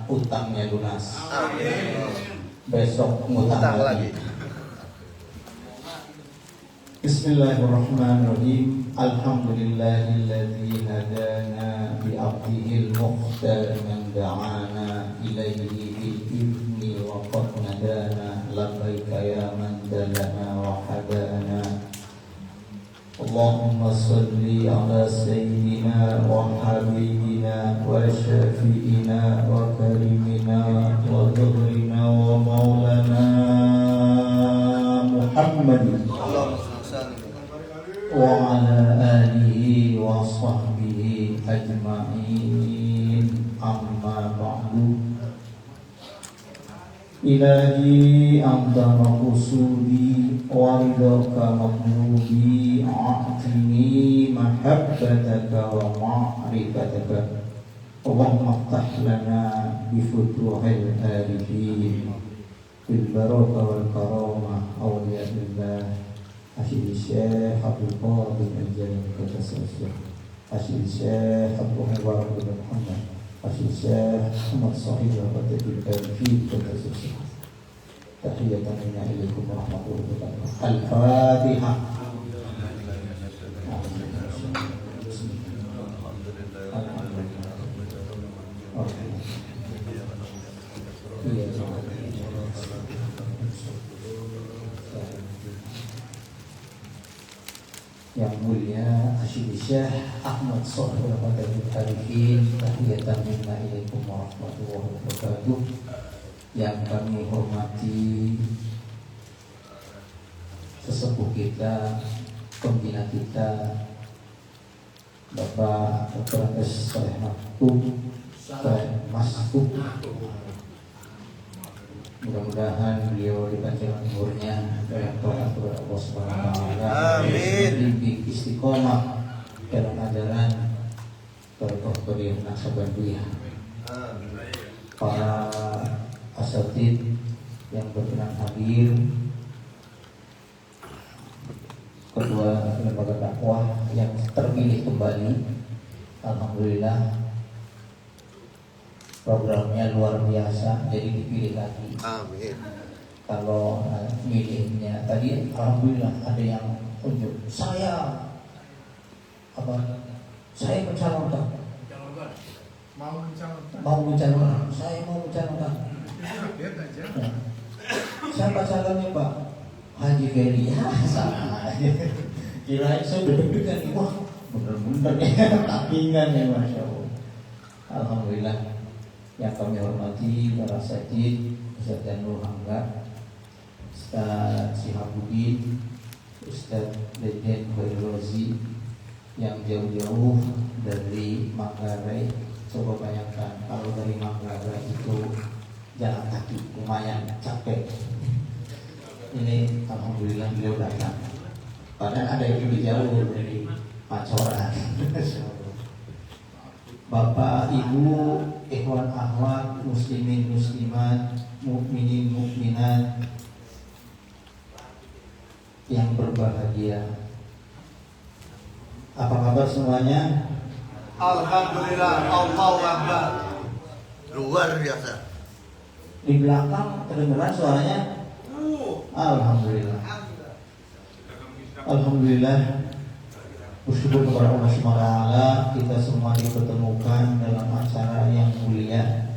utangnya lunas. Amin. Besok ngutang lagi. Bismillahirrahmanirrahim. Alhamdulillahilladzi hadana bi abdihil mukhtar man da'ana ilaihi bil idni wa qad nadana labbaika ya man dalana wa hadana. Allahumma salli ala sayyidina wa habibina wa syafi'ina wa karimina wa dhuhrina wa maulana Muhammadin wa ala alihi wa sahbihi ajma'in, amma ba'du. Ilahi anta maqsudi wa ridhaka maqlubi, a'tini mahabbataka wa ma'rifataka. Allahumma ftah lana bi futuhil arifin bil barakah wal karamah awliya billah. Asyid Syekh Abdul Qadir Al-Jalil Al-Qadasasya, Asyid Syekh Abdul Mubarak bin Muhammad, Asyid Syekh Ahmad Sahih Al-Qadasasya Al-Qadasasya. Tahiyatan minna ilaikum warahmatullahi wabarakatuh. Al-Fatihah. Yang mulia Asyid Syekh Ahmad Sahih Al-Qadasasya, tahiyatan minna ilaikum warahmatullahi wabarakatuh. Yang kami hormati sesepuh kita, pembina kita, Bapak Dr. S. Saleh Masfuk. Mudah-mudahan beliau dipanjangkan umurnya dalam taat kepada Allah Subhanahu wa taala. Amin. Istiqomah dalam ajaran Barakah beliau Naksabandiyah. Para asatid yang berkenan hadir, kedua lembaga dakwah yang terpilih kembali, alhamdulillah programnya luar biasa, jadi dipilih lagi. Amin. Kalau milihnya tadi, alhamdulillah ada yang unjuk saya mencalonkan, mau mencalonkan, saya mau mencalonkan. Siapa calonnya Pak? Haji Ferry. Ya sama aja. Kirain saya udah deg-degan nih, wah bener-bener ya, tappingan ya, Masya Allah. Alhamdulillah. Yang kami hormati para sajid, Ustaz Janul Hangga, Ustaz Sihabudin, Ustaz Deden Khairozi, yang jauh-jauh dari Manggarai. Coba bayangkan kalau dari Manggarai itu jalan kaki lumayan capek. Ini alhamdulillah beliau datang. Padahal ada yang lebih jauh dari Pancoran. Bapak, Ibu, ikhwan akhwat, muslimin muslimat, mukminin mukminat yang berbahagia. Apa kabar semuanya? Alhamdulillah, Allahu Akbar. Luar biasa. Di belakang kedengeran suaranya? Alhamdulillah. Alhamdulillah. Bersyukur kepada Allah SWT, kita semua dipertemukan dalam acara yang mulia,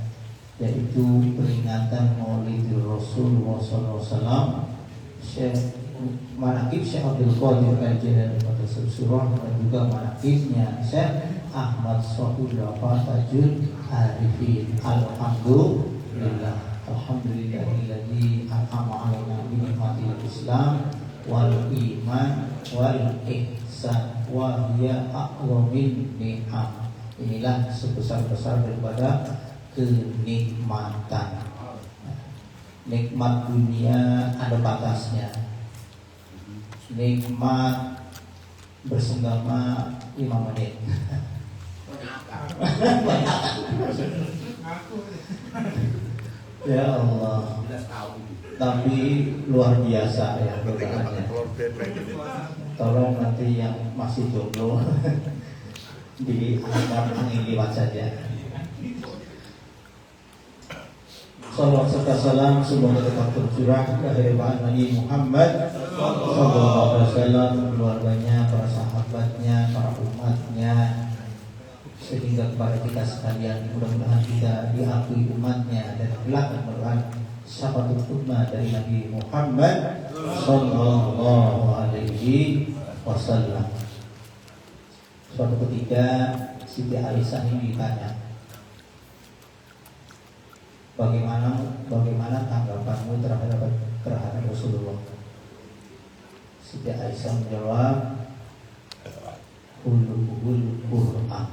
yaitu peringatan Maulidil Rasulullah SAW. Syekh Manaqib Syekh Abdul Qadir Al-Jalil Al-Qadasasya dan juga manaqibnya Syekh Ahmad Sahih Tajul Arifin. Alhamdulillah. Alhamdulillahilladzi an'ama 'alaina bi ni'matil Islam wal iman wal ihsan wa hiya a'zamin ni'am. Inilah sebesar-besar daripada kenikmatan. Nikmat dunia ada batasnya. Nikmat bersenggama 5 menit. Ya Allah. Tapi luar biasa ya godaannya. Tolong nanti yang masih jomblo dianggap angin liwat saja. Salawat serta salam semoga tetap tercurah ke akhir Nabi Muhammad sallallahu alaihi wasallam, keluarganya, para sahabatnya, para umatnya, sehingga kepada kita sekalian mudah-mudahan kita diakui umatnya dan kelak merupakan syafaat ummah dari Nabi Muhammad sallallahu alaihi wasallam. Suatu ketika Siti Aisyah ini ditanya, bagaimana tanggapanmu terhadap Rasulullah? Siti Aisyah menjawab, Hulul Qur'an.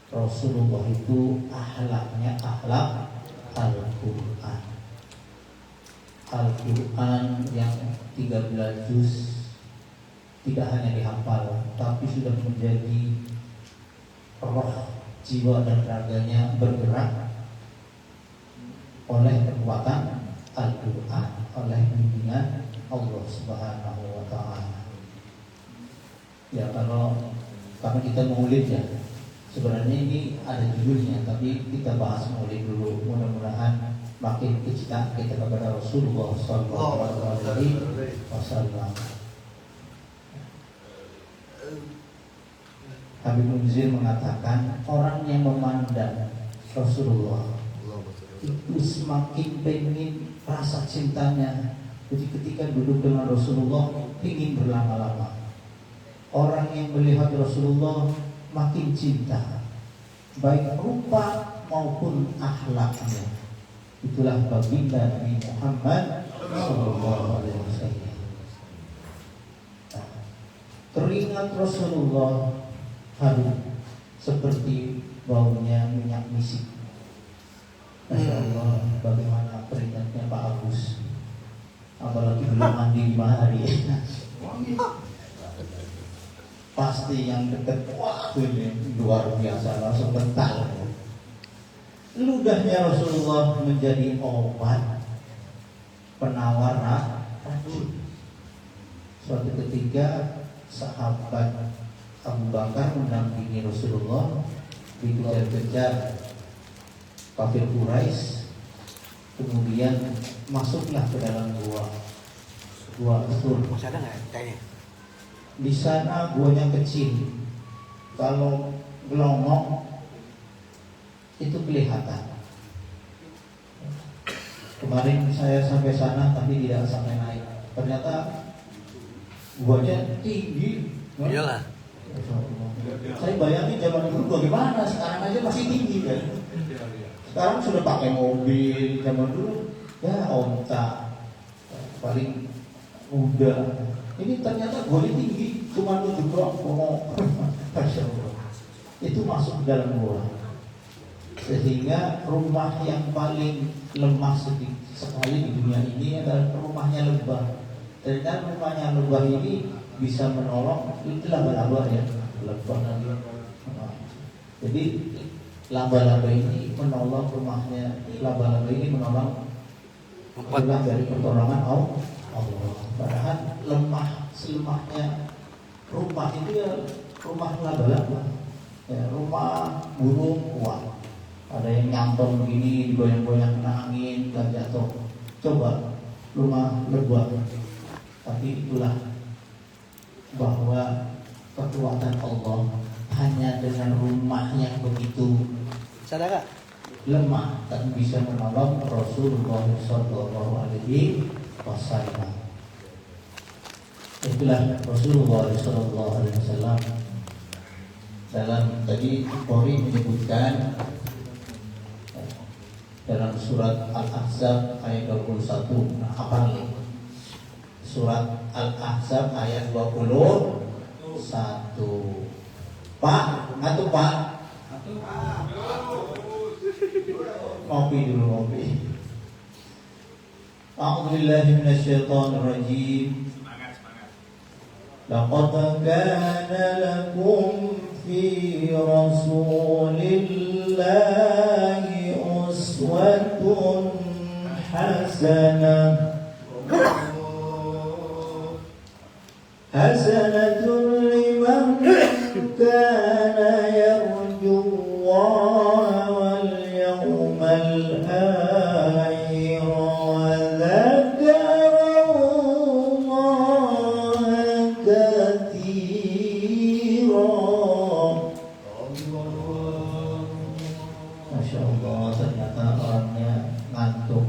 Rasulullah itu akhlaknya akhlak Al-Quran. Al-Quran yang 13 juz tidak hanya dihafal, tapi sudah menjadi roh, jiwa dan raganya bergerak oleh kekuatan Al-Quran, oleh bimbingan Allah Subhanahu wa Ta'ala. Ya, kalau kita maulid ya, sebenarnya ini ada judulnya, tapi kita bahas maulid dulu. Mudah-mudahan makin kecintaan kita kepada Rasulullah sallallahu alaihi wasallam. Habib Munzir mengatakan orang yang memandang Rasulullah itu semakin pengen rasa cintanya. Jadi ketika duduk dengan Rasulullah ingin berlama-lama. Orang yang melihat Rasulullah makin cinta, baik rupa maupun akhlaknya. Itulah baginda Nabi Muhammad sallallahu alaihi wasallam. Teringat Rasulullah harum seperti baunya minyak misik. Masya Allah, bagaimana peringatnya Pak Agus. Apalagi belum mandi 5 hari. Pasti yang dekat, wah ini luar biasa, langsung kental. Ludahnya Rasulullah menjadi obat penawar racun. Suatu ketika sahabat Abu Bakar mendampingi Rasulullah dikejar-kejar kafir Quraisy, kemudian masuklah ke dalam gua Sur. Masih ada nggak kayaknya? Di sana guanya kecil, kalau gelongok itu kelihatan. Kemarin saya sampai sana tapi tidak sampai naik. Ternyata guanya tinggi. Iyalah. Saya bayangin zaman dulu bagaimana, sekarang aja masih tinggi kan. Sekarang sudah pakai mobil, zaman dulu ya onta paling muda. Ini ternyata guanya tinggi, cuma 7 blok. Itu masuk ke dalam gua. Sehingga rumah yang paling lemah sekali di dunia ini adalah rumahnya lebah. Dan rumahnya lebah ini bisa menolong, itu laba-laba ya, lebah lagi. Jadi laba-laba ini menolong rumahnya, laba-laba ini menolong dari pertolongan Allah. Padahal lemah, selemahnya rumah itu ya rumah laba-laba, ya, rumah burung kuat. Ada yang nyantol begini, digoyang-goyang kena angin, dan jatuh. Coba rumah lebah. Tapi itulah bahwa kekuatan Allah hanya dengan rumah yang begitu Sadar lemah dan bisa menolong Rasulullah sallallahu alaihi wasallam. Itulah Rasulullah sallallahu alaihi wasallam. Dalam tadi Qori menyebutkan dalam surat Al-Ahzab ayat 21. Nah, apa nih? Surat Al-Ahzab ayat 21. Pak, ngantuk Pak? Ngopi dulu, ngopi. A'udzubillahi minasyaitonir rajim. Laqad kana lakum fi Rasulillahi uswatun hasanah. Hasanatun liman kana yarju Allah wal yawmal akhir Masya Allah, ternyata orangnya ngantuk.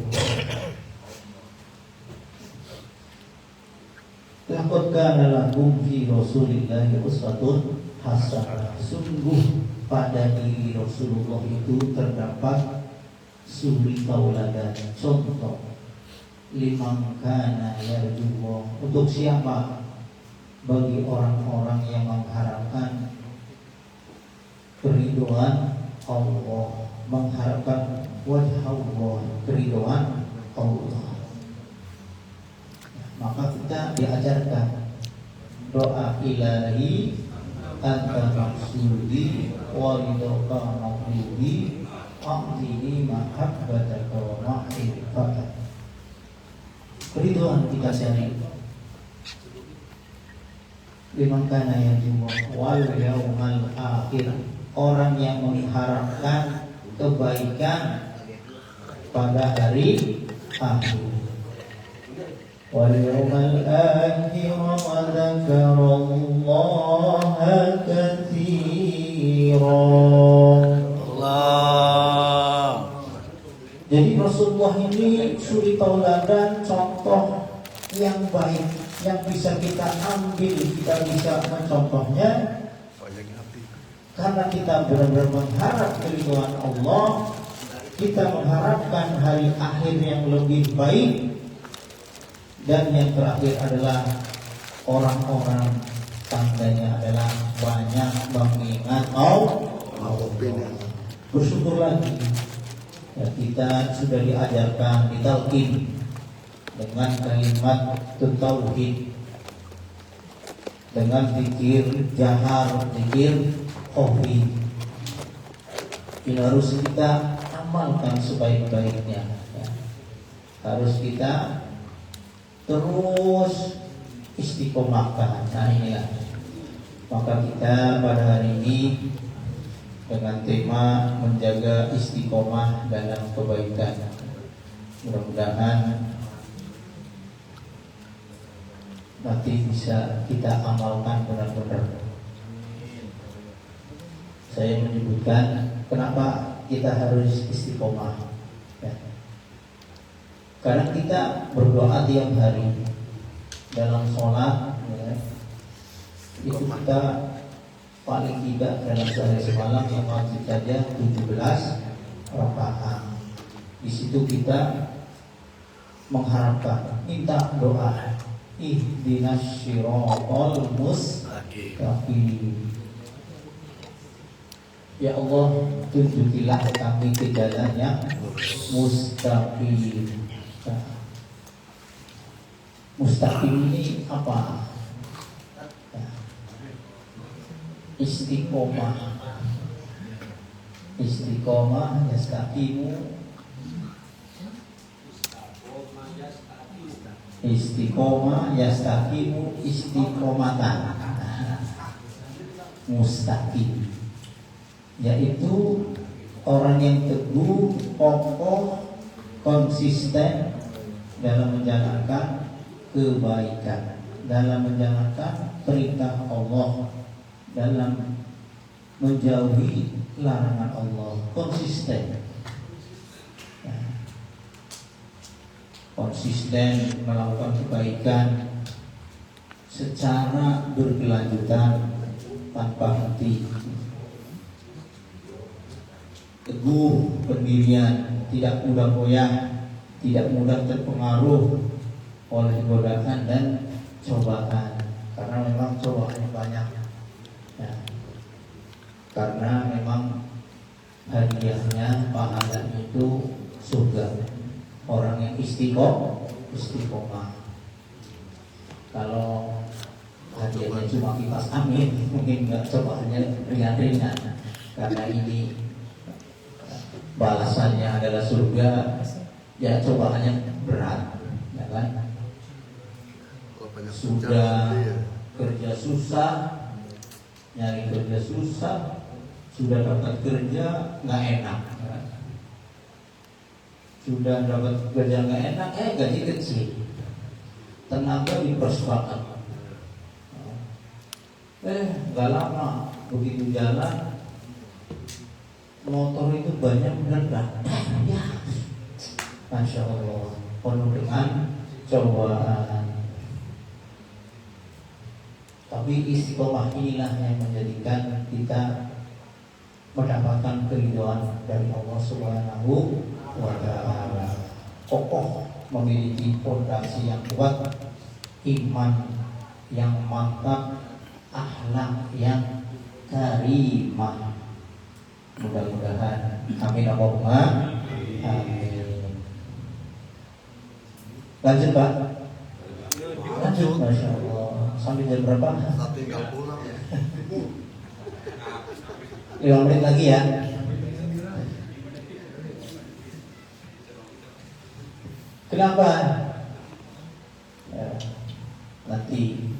Laqad kana lakum fi Rasulillahi uswatun hasanah. Sungguh pada diri Rasulullah itu terdapat suri tauladan, contoh. Liman kana yarjullah, untuk siapa? Bagi orang-orang yang mengharapkan keridhaan Allah, mengharapkan wajah Allah, keridhaan Allah. Maka kita diajarkan doa ilahi anta maksudi walidaka maksudi aqdini mahabbataka wa ma'rifataka. Keridhaan kita cari. Liman kana yarjullah wal yaumal akhir, orang yang mengharapkan kebaikan pada hari akhir. Wal yaumal akhir wa dzakarallaha katsira. Allah. Jadi Rasulullah ini suri tauladan, contoh yang baik yang bisa kita ambil, kita bisa mencontohnya. Karena kita benar-benar mengharap keridhaan Allah, kita mengharapkan hari akhir yang lebih baik, dan yang terakhir adalah orang-orang tandanya adalah banyak mengingat Allah. Bersyukur lagi ya, kita sudah diajarkan ditalqin dengan kalimat tauhid, dengan zikir jahar, zikir khafi. Ini harus kita amalkan sebaik-baiknya ya. Harus kita terus istiqomahkan. Nah inilah, maka kita pada hari ini dengan tema menjaga istiqomah dalam kebaikan. Mudah-mudahan nanti bisa kita amalkan benar-benar. Saya menyebutkan kenapa kita harus istiqomah ya. Karena kita berdoa tiap hari dalam sholat ya. Itu kita paling tidak dalam sehari semalam yang wajib saja 17 rakaat. Di situ kita mengharapkan, minta doa, ihdinas shiratal mustaqim. Ya Allah, tunjukilah kami ke jalan yang mustaqim. Mustaqim ini apa? Istiqomah. Istiqomah yastaqimu. Istiqomah yastaqimu istiqomatan. Mustaqim, yaitu orang yang teguh, kokoh, konsisten dalam menjalankan kebaikan, dalam menjalankan perintah Allah, dalam menjauhi larangan Allah. Konsisten ya. Konsisten melakukan kebaikan secara berkelanjutan tanpa henti. Teguh pendirian, tidak mudah goyah, tidak mudah terpengaruh oleh godaan dan cobaan, karena memang cobaannya banyak ya. Karena memang hadiahnya, pahalanya itu surga. Orang yang istiqomah. Kalau hadiahnya cuma kipas angin, mungkin nggak, cobaannya ringan-ringan. Karena ini balasannya adalah surga, ya cobaannya berat, ya kan? Sudah kerja susah, nyari kerja susah, sudah dapat kerja nggak enak, ya. Sudah dapat kerja nggak enak, gaji kecil, tenaga dipersembahkan. Nggak lama begitu jalan, motor itu banyak meledak. Ya, Masya Allah, penuh dengan cobaan. Tapi istiqomah inilah yang menjadikan kita mendapatkan keridhaan dari Allah Subhanahu wa Ta'ala. Kokoh, memiliki fondasi yang kuat, iman yang mantap, akhlak yang karimah. Mudah-mudahan, amin Allahumma amin. Lanjut Pak. Lanjut, Masya Allah. Sampai jam berapa? Tinggal pulang ya. 5 menit lagi ya. Kenapa? Ya, nanti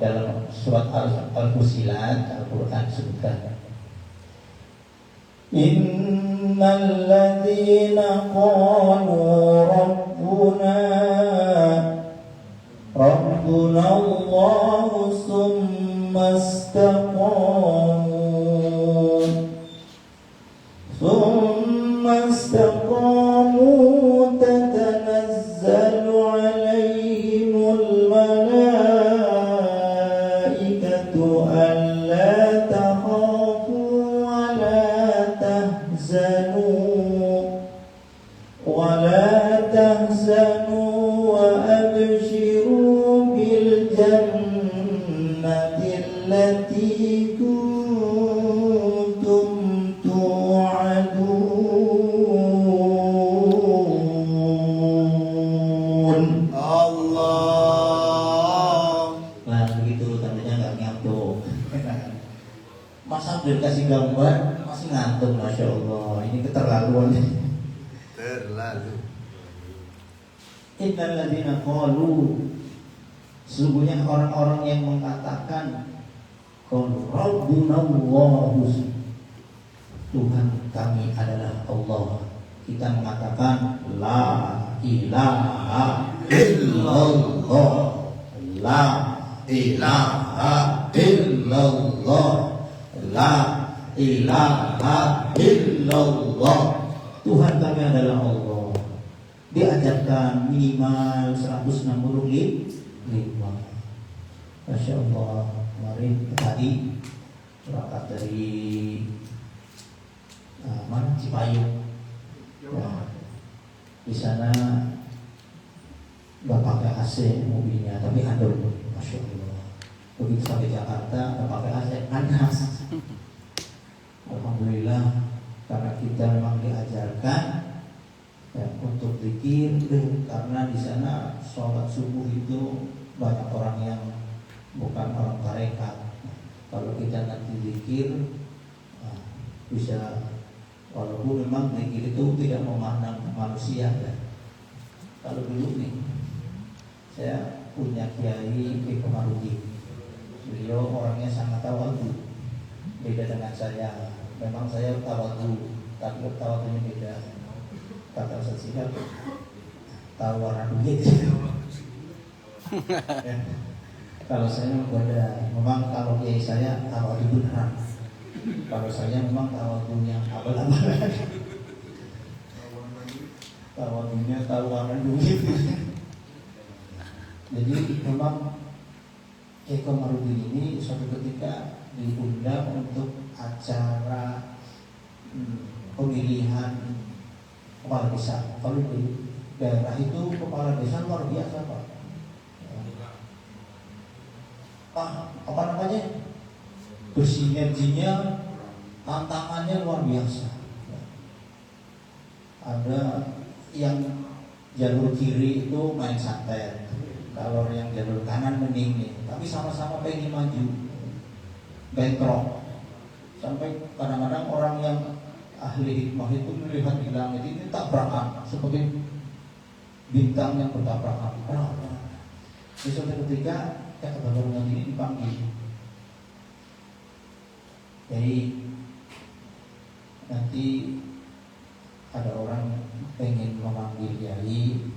dalam surat Al-Fusilat Al-Quran sebutkan Innal ladzina qalu Rabbuna Allah summa istaqamu tatanazzalu alaihimul malaikatu alla takhafu wa la tahzanu wa abshiru bil jannati allati kuntum tu'adun. Allah. Nah begitu tandanya nggak ngantuk. Masa udah dikasih gambar masih ngantuk, Masya Allah. Ini keterlaluan. Terlalu. Innal ladzina qalu, sesungguhnya orang-orang yang mengatakan qalu Rabbuna Allah, Tuhan kami adalah Allah. Kita mengatakan la ilaha illallah, la ilaha illallah, la ilaha illallah. Tuhan kami adalah Allah. Diajarkan minimal 165. Masya Allah. Kemarin tadi berangkat dari mana Cipayung. Nah, di sana nggak pakai AC mobilnya, tapi handal. Masya Allah. Begitu sampai Jakarta nggak pakai AC, panas. Alhamdulillah, karena kita memang diajarkan ya, untuk zikir, karena di sana sholat subuh itu banyak orang yang bukan orang tarekat. Kalau kita nanti zikir, nah, bisa, walaupun memang zikir itu tidak memandang manusia ya. Kalau dulu nih, saya punya Kiai Komarudin. Beliau orangnya sangat tawadhu, beda dengan saya. Memang saya tawadhu, tapi tawadhunya beda. Kata Ustaz Sihab, tawaran duit. Ya. Kalau saya berbeda, memang kalau kiai saya tawadhu beneran. Kalau saya memang tawadhunya abal-abalan. Tawadhunya tawaran duit. Jadi memang Kiai Komarudin ini suatu ketika diundang untuk acara pemilihan kepala desa. Kalau di daerah itu kepala desa luar biasa Pak. Apa namanya? Bersinerginya, tantangannya luar biasa. Ada yang jalur kiri itu main santet, kalau yang jalur kanan mending nih. Tapi sama-sama pengen maju, bentrok. Sampai kadang-kadang orang yang ahli hikmah itu melihat di langit ini tabrakan seperti bintang yang bertabrakan. Di suatu ketika kata Bapak ini dipanggil. Jadi nanti ada orang pengen memanggil Kiai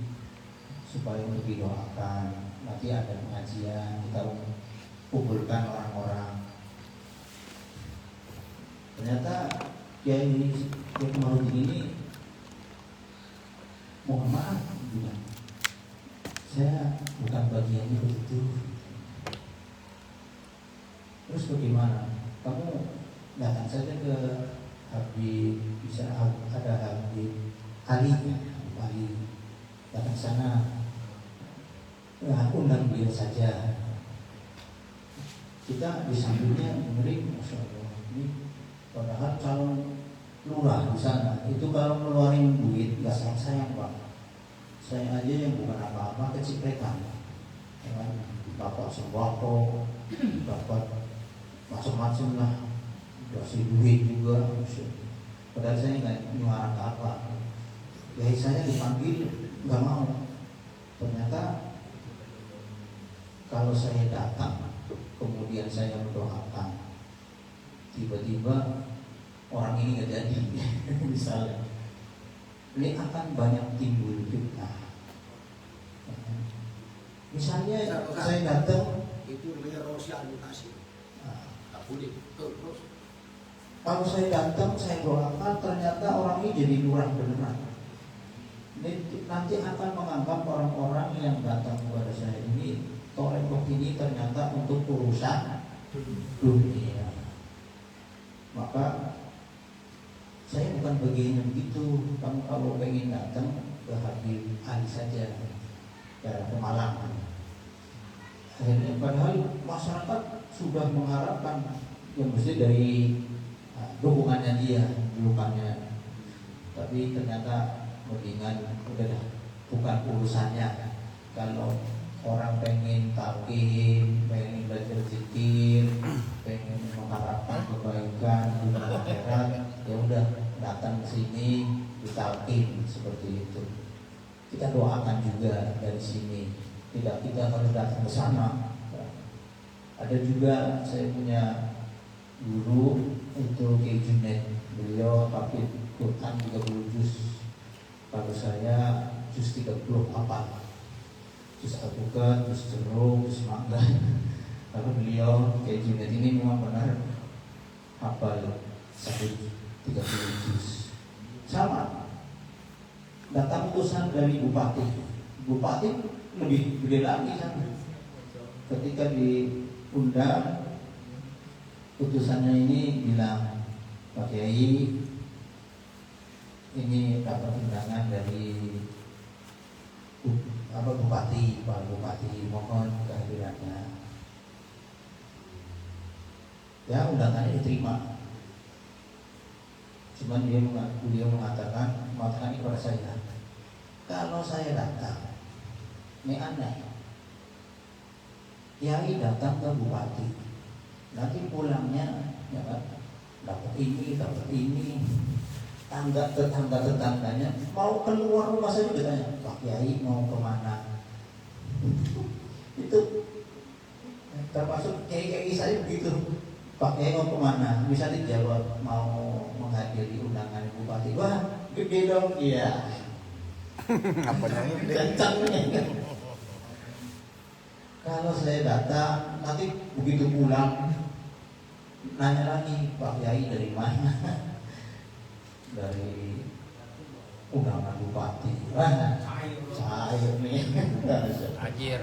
supaya untuk didoakan. Nanti ada pengajian, kita kumpulkan orang-orang. Ternyata Kiai Komarudin ini mohon maaf bilang, saya bukan bagian itu. Terus bagaimana? Kamu datang saja ke Habib, bisa ada Habib Ali, datang sana, undang beliau saja. Kita disambutnya ngeri, masya Allah. Ini padahal calon lurah di sana itu kalau ngeluarin duit nggak sayang Pak. Saya aja yang bukan apa-apa kecipretan, ya kan? Bapak sembako, dapat macam-macam lah, kasih duit juga. Padahal saya nggak nyuara apa. Ya saya dipanggil nggak mau. Ternyata kalau saya datang, kemudian saya mendoakan, tiba-tiba orang ini nggak jadi, misalnya, ini akan banyak timbul fitnah. Misalnya saya datang, Itu namanya rosia advokasi. Tak boleh. Terus. kalau saya datang, saya doakan, ternyata orang ini jadi lurah beneran. Ini nanti akan menganggap orang-orang yang datang kepada saya ini, torengkok ini ternyata untuk urusan dunia. Maka saya bukan bagian yang begitu. Kamu kalau pengen datang ke Habib Ali saja, ke Pemalang. Akhirnya padahal masyarakat sudah mengharapkan yang mesti dari dukungannya dia, dukungannya. Tapi ternyata mendingan udah bukan urusannya. Kalau orang pengen talqin, pengen belajar zikir, pengen mengharapkan kebaikan di akhirat, ya udah datang ke sini ditalqin seperti itu. Kita doakan juga dari sini. Tidak kita harus datang ke sana. Ada juga saya punya guru itu Kiai Junaid. Beliau hafid Quran 30 juz. Kalau saya juz 34. Juz Al-Bukan, juz Jeruk, juz Mangga. Lalu beliau Kiai Junaid ini memang benar hafal 30 juz. Sama. Datang utusan dari bupati. Bupati lebih gede lagi sana. Ketika diundang, utusannya ini bilang, Pak Kiai, ini dapat undangan dari bupati, Pak Bupati, mohon kehadirannya. Ya undangannya diterima. Cuman beliau mengatakan kepada saya, kalau saya datang, ini aneh. Kiai datang ke bupati, nanti pulangnya ya kan, dapat ini, tetangganya mau keluar rumah saja ditanya, Pak Kiai mau kemana? Itu termasuk kiai saya begitu. Pak Kiai mau kemana? Bisa dijawab mau menghadiri undangan bupati. Wah gede dong, iya. Apa namanya? Kencangnya. Kalau saya datang, nanti begitu pulang nanya lagi, Pak Kiai dari mana? Dari undangan bupati. Wah, cair nih. Ajir.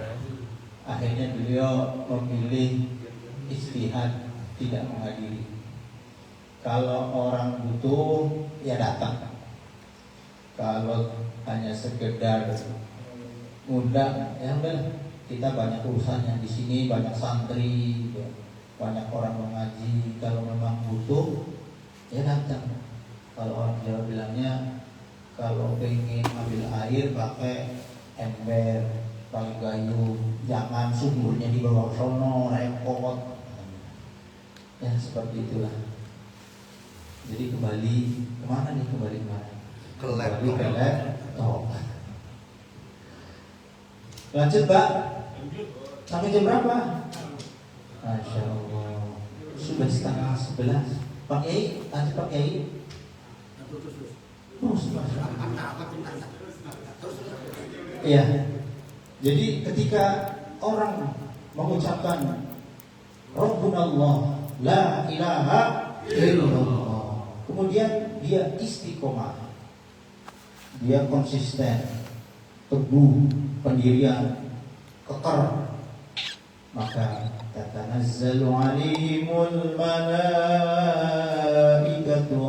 Akhirnya beliau memilih istihad tidak menghadiri. Kalau orang butuh ya datang. Kalau hanya sekedar undang, ya udah, kita banyak urusannya di sini, banyak santri, ya, banyak orang mengaji. Kalau memang butuh, ya datang. Kalau orang Jawa bilangnya, kalau pengen ambil air pakai ember, pakai gayung, jangan sumurnya di bawah sono, repot. Ya seperti itulah. Jadi kembali kemana nih? Kembali kemana? Kembali ke laptop. Lanjut Pak. Sampai jam berapa? Masya Allah. Sudah setengah 11. Pak Kiai, lanjut Pak Kiai. Iya. Jadi ketika orang mengucapkan Rabbunallah la ilaha illallah, kemudian dia istiqomah, dia konsisten, teguh, pendirian, kekar, maka tatanazzalu alaihimul malaikatu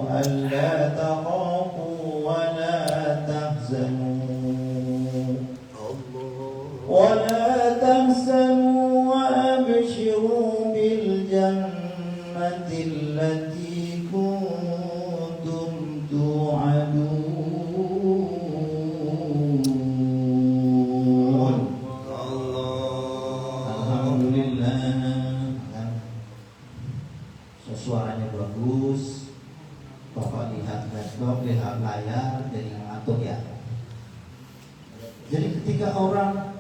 alla takhafu wa la tahzanu ولا تحزنوا وأبشروا بالجنة التي كنتم توعدون. Alhamdulillah, suaranya bagus. Bapak lihat laptop, lihat layar, jadi ngantuk ya. Jadi ketika orang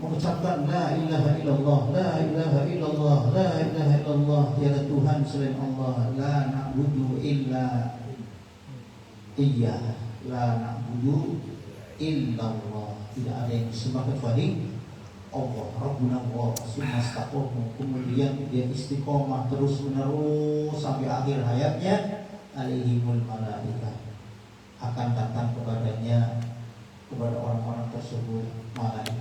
mengucapkan la ilaha illallah, la ilaha illallah, la ilaha illallah, tiada Tuhan selain Allah, la na'budu illa Iya, la na'budu illallah, tidak ada yang disembah kecuali Allah, Rabbuna Allah, summa istaqamu, kemudian dia istiqomah terus menerus sampai akhir hayatnya, alaihimul malaikat, akan datang kepadanya, kepada orang-orang tersebut malaikat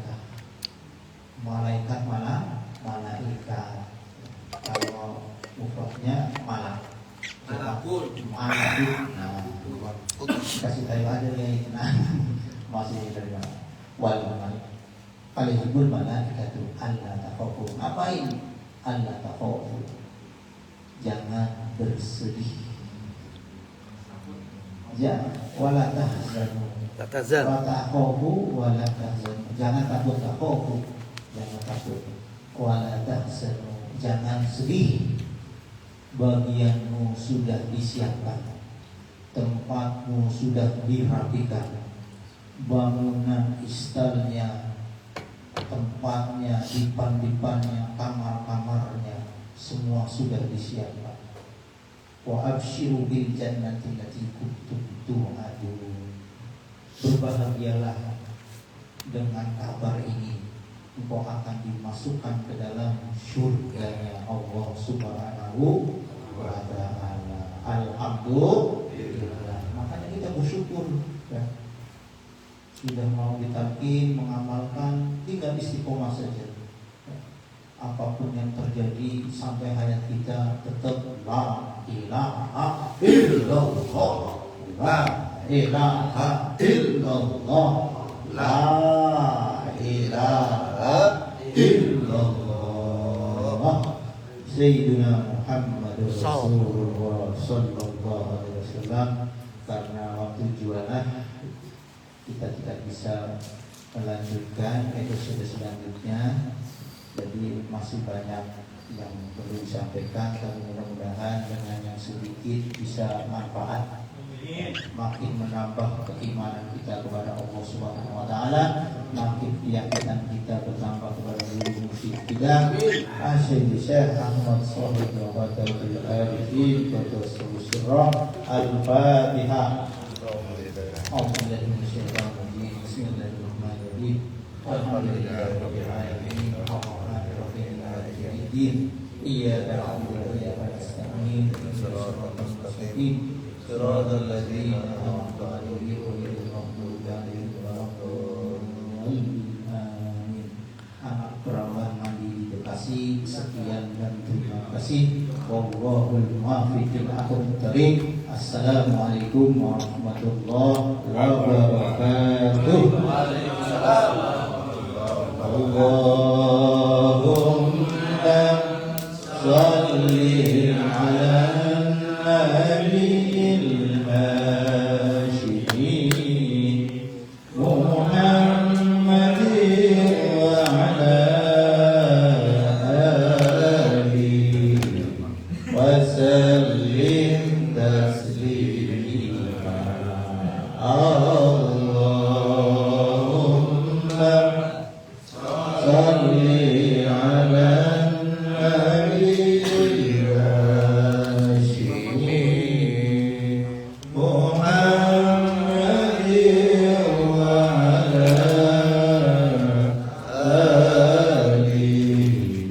mana? Malaikat. Kalau mufradnya malak. Malakut. Nah, kasih tahu aja nih. Nah, masih dari mana? Wal malaikat. Alaihimul malaikatu alla takhafu. Ngapain? Alla takhafu. Jangan bersedih. Jangan wala tahzanu. Wala takhafu wala tahzanu. Jangan takut takhafu. Jangan takut, wala tahzanu, jangan sedih. Bagianmu sudah disiapkan, tempatmu sudah dirapikan, bangunan istalnya, tempatnya, dipan-dipannya, kamar-kamarnya, semua sudah disiapkan. Wa abshiru bil jannati allati kuntum tu'adun. Berbahagialah dengan kabar ini, engkau akan dimasukkan ke dalam surganya Allah Subhanahu wa ta'ala. Alhamdulillah. Makanya kita bersyukur ya. Sudah mau ditalkin, mengamalkan, tinggal istiqomah saja ya. Apapun yang terjadi sampai hayat kita tetap la ilaha illallah, la ilaha illallah, la ilaha illallah Sayyidina Muhammad Rasulullah sallallahu alaihi wasallam. Karena waktu jualan kita tidak bisa melanjutkan episode selanjutnya, jadi masih banyak yang perlu disampaikan, tapi mudah-mudahan dengan yang sedikit bisa manfaat, makin menambah keimanan kita kepada Allah Subhanahu wa taala, makin keyakinan kita bertambah kepada guru mursyid kita Syekh Ahmad Shahid wa Tauhid Arifin wa Tauhid Al-Fatihah. Bismillahirrahmanirrahim. Alhamdulillahirabbil alamin. Arrahmanir rahim. Maliki yaumiddin. Iyyaka na'budu wa iyyaka nasta'in. Shiratal mustaqim. Shiratal ladzina an'amta 'alaihim ghairil maghdubi 'alaihim waladdallin. Amin. Anak perawan mandi di Bekasi, sekian dan terima kasih. Wallahul muwaffiq ila aqwamit thoriq. Assalamualaikum warahmatullahi wabarakatuh. Waalaikumsalam. Allahumma shalli ala nabiyil hashimi Muhammadin wa ala alihi wa sallim taslima. Allahumma salli ala nabiyil hashimi Muhammadin wa ala alihi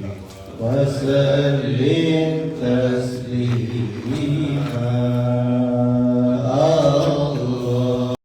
wa sallim taslima.